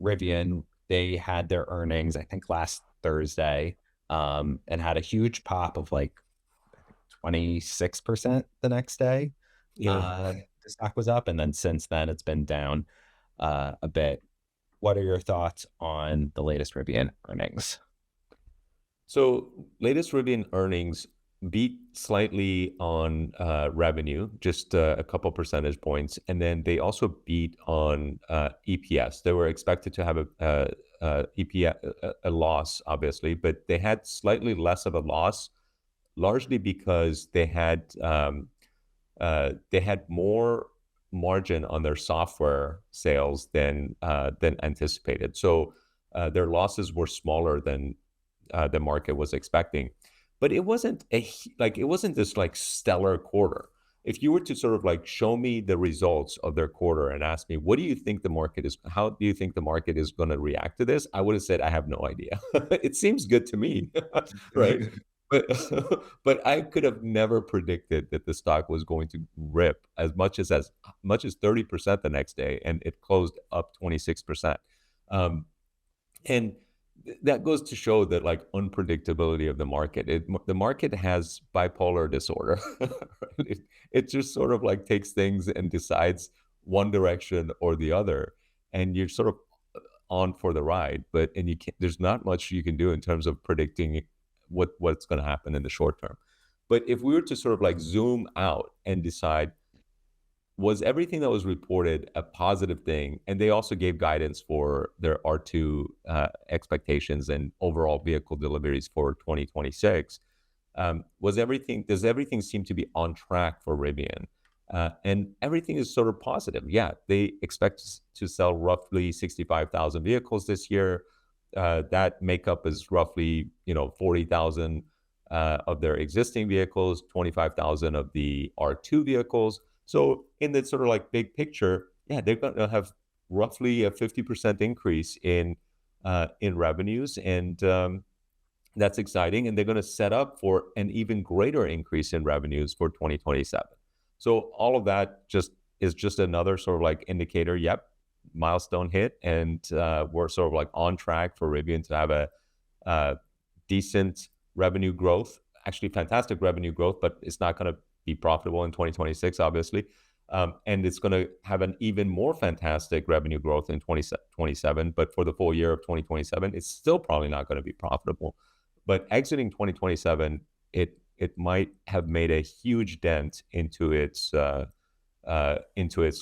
Rivian, they had their earnings, I think last Thursday, and had a huge pop of like 26% the next day. Yeah. The stock was up, and then since then it's been down a bit. What are your thoughts on the latest Rivian earnings? So latest Rivian earnings beat slightly on revenue, just a couple percentage points, and then they also beat on EPS. They were expected to have a EPS a loss, obviously, but they had slightly less of a loss, largely because they had more margin on their software sales than anticipated. So their losses were smaller than the market was expecting. But it wasn't it wasn't this like stellar quarter. If you were to sort of like show me the results of their quarter and ask me, what do you think the market is, how do you think the market is going to react to this? I would have said, I have no idea. It seems good to me, right? But but I could have never predicted that the stock was going to rip as much as 30% the next day, and it closed up 26%. Um, and that goes to show that like unpredictability of the market. The market has bipolar disorder. It just sort of like takes things and decides one direction or the other, and you're sort of on for the ride. But and you can't. There's not much you can do in terms of predicting what's going to happen in the short term. But if we were to sort of like zoom out and decide, was everything that was reported a positive thing? And they also gave guidance for their R2 expectations and overall vehicle deliveries for 2026. Does everything seem to be on track for Rivian? And everything is sort of positive. Yeah, they expect to sell roughly 65,000 vehicles this year. That makeup is roughly, 40,000 of their existing vehicles, 25,000 of the R2 vehicles. So in the sort of like big picture, yeah, they're going to have roughly a 50% increase in revenues, and that's exciting. And they're going to set up for an even greater increase in revenues for 2027. So all of that is just another sort of like indicator. Yep, milestone hit, and we're sort of like on track for Rivian to have a decent revenue growth, actually fantastic revenue growth, but it's not going to be profitable in 2026, obviously. And it's going to have an even more fantastic revenue growth in 2027. But for the full year of 2027, it's still probably not going to be profitable. But exiting 2027, it might have made a huge dent into its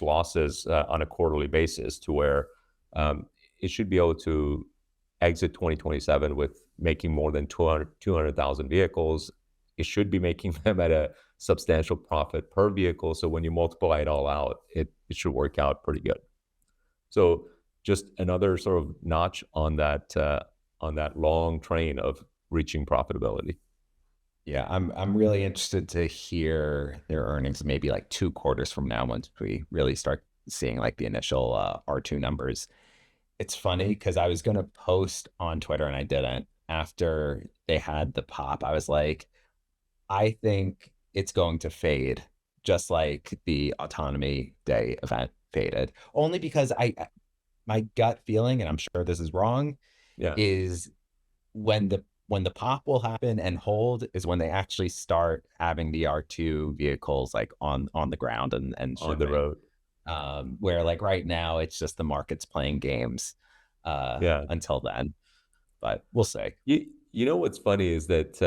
losses on a quarterly basis, to where it should be able to exit 2027 with making more than 200,000 vehicles. It should be making them at a substantial profit per vehicle. So when you multiply it all out, it should work out pretty good. So just another sort of notch on that long train of reaching profitability. Yeah, I'm really interested to hear their earnings maybe like 2 quarters from now once we really start seeing like the initial R2 numbers. It's funny because I was gonna post on Twitter and I didn't. After they had the pop, I was like, I think it's going to fade, just like the Autonomy Day event faded. Only because my gut feeling, and I'm sure this is wrong, Yeah, is when the pop will happen and hold is when they actually start having the R2 vehicles like on the ground and on the shipping. road. Where like right now it's just the market's playing games Yeah. until then. But we'll see. You know what's funny is that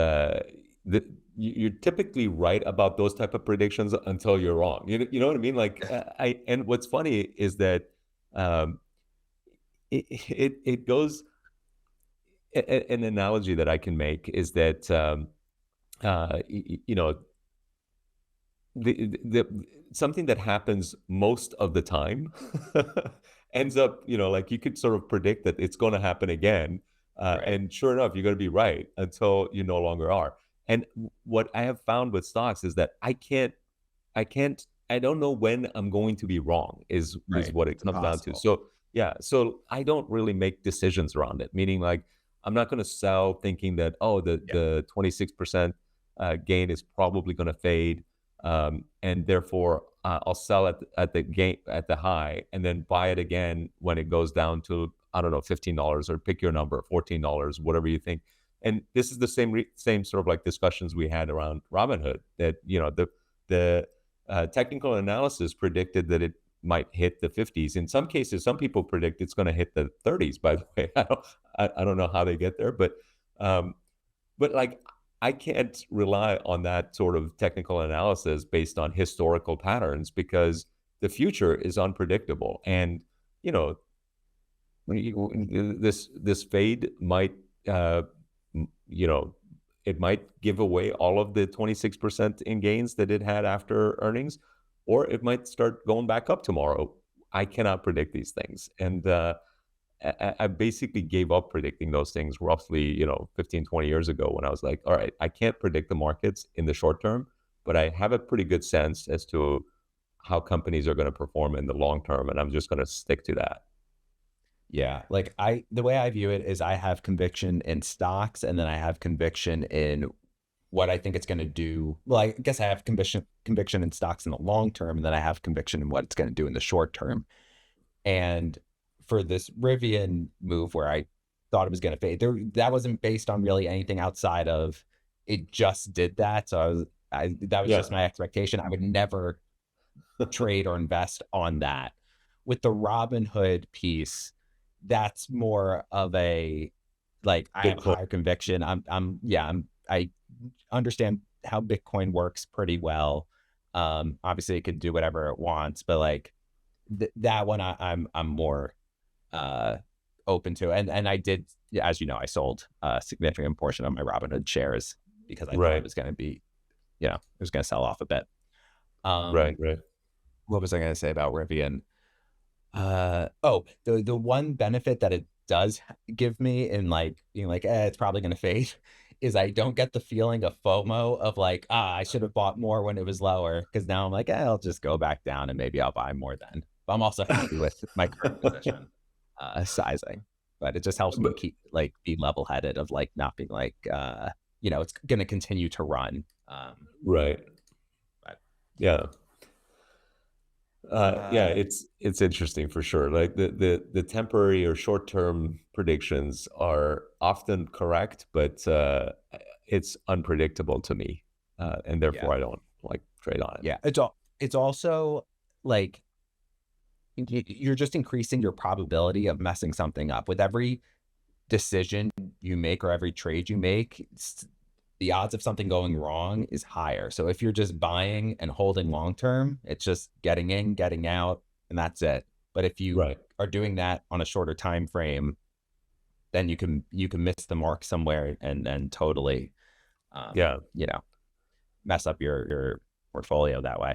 you're typically right about those type of predictions until you're wrong. You know what I mean? Like and what's funny is that um, it goes. An analogy that I can make is that you know, something that happens most of the time ends up, like you could sort of predict that it's going to happen again, Right. and sure enough, you're going to be right until you no longer are. And what I have found with stocks is that I don't know when I'm going to be wrong, is Right. what it It's comes down to. impossible. So yeah, so I don't really make decisions around it. Meaning, like, I'm not going to sell thinking that, oh, Yeah. the 26% gain is probably going to fade, and therefore I'll sell at the gain at the high, and then buy it again when it goes down to I don't know, $15 or pick your number, $14, whatever you think. And this is the same sort of like discussions we had around Robinhood, that, the technical analysis predicted that it might hit the 50s. In some cases, some people predict it's going to hit the 30s, by the way. I don't know how they get there, um, but like, I can't rely on that sort of technical analysis based on historical patterns, because the future is unpredictable. And, you know, this fade might, uh, you know, it might give away all of the 26% in gains that it had after earnings, or it might start going back up tomorrow. I cannot predict these things. And I basically gave up predicting those things roughly, 15, 20 years ago, when I was like, all right, I can't predict the markets in the short term, but I have a pretty good sense as to how companies are going to perform in the long term. And I'm just going to stick to that. Yeah, like the way I view it is I have conviction in stocks, and then I have conviction in what I think it's going to do. Well, I guess I have conviction in stocks in the long term, and then I have conviction in what it's going to do in the short term. And for this Rivian move, where I thought it was going to fade, that wasn't based on really anything outside of it just did that. So that was Yeah. just my expectation. I would never trade or invest on that. With the Robinhood piece, that's more of a, like, I have Bitcoin. higher conviction. I understand how Bitcoin works pretty well. Obviously it could do whatever it wants, but like that one I'm more uh open to. And I did, as you know, I sold a significant portion of my Robinhood shares because I thought it Right. was going to be, it was going to sell off a bit. Right. Um, Right. what was I going to say about Rivian? Oh, the one benefit that it does give me in like being like, it's probably gonna fade, is I don't get the feeling of FOMO of like, I should have bought more when it was lower. Because now I'm like, I'll just go back down and maybe I'll buy more then. But I'm also happy with my current position sizing. But it just helps me But, keep like be level headed of like not being like, it's gonna continue to run. right. But Yeah. Yeah, uh it's interesting for sure. Like the temporary or short term predictions are often correct, but it's unpredictable to me, and yeah. therefore I don't like trade on it. Yeah. It's also like you're just increasing your probability of messing something up with every decision you make or every trade you make. The odds of something going wrong is higher. So if you're just buying and holding long term, it's just getting in, getting out, and that's it. But if you Right. are doing that on a shorter time frame, then you can miss the mark somewhere and totally, um, Yeah. you know, mess up your portfolio that way.